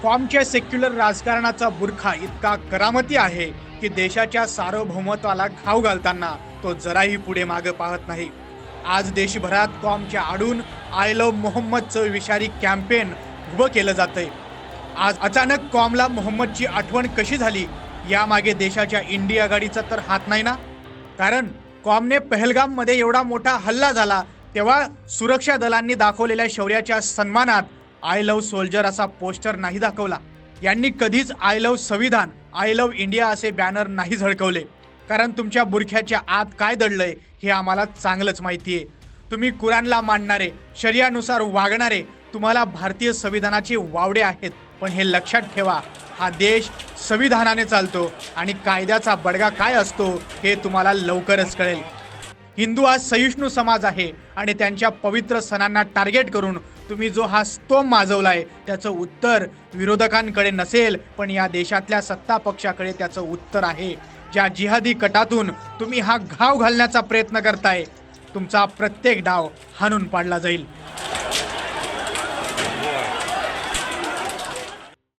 कॉमच्या सेक्युलर राजकारणाचा बुरखा इतका करामती आहे की देशाच्या सार्वभौमत्वाला घाव घालताना तो जराही पुढे मागे पाहत नाही. आज देशभरात कॉमच्या आडून आय लव्ह मोहम्मदचं विषारी कॅम्पेन उभं केलं जातंय. आज अचानक कॉमला मोहम्मदची आठवण कशी झाली यामागे देशाच्या इंडिया आघाडीचा तर हात नाही ना. कारण कॉमने पहलगाममध्ये एवढा मोठा हल्ला झाला तेव्हा सुरक्षा दलांनी दाखवलेल्या शौर्याच्या सन्मानात आय लव्ह सोल्जर असा पोस्टर नाही दाखवला. यांनी कधीच आय लव्ह संविधान, आय लव्ह इंडिया असे बॅनर नाही झळकवले. कारण तुमच्या बुरख्याच्या आत काय दडलंय हे आम्हाला चांगलंच माहिती आहे. तुम्ही कुराणला मानणारे, शरियानुसार वागणारे, तुम्हाला भारतीय संविधानाचे वावडे आहेत. पण हे लक्षात ठेवा, हा देश संविधानाने चालतो आणि कायद्याचा बडगा काय असतो हे तुम्हाला लवकरच कळेल. हिंदू हा सहिष्णू समाज आहे आणि त्यांच्या पवित्र सणांना टार्गेट करून तुम्ही जो हा स्तोम माजवलाय त्याचं उत्तर विरोधकांकडे नसेल, पण या देशातल्या सत्ता पक्षाकडे त्याचं उत्तर आहे. ज्या जिहादी कटातून तुम्ही हा घाव घालण्याचा प्रयत्न करताय, तुमचा प्रत्येक डाव हाणून पाडला जाईल.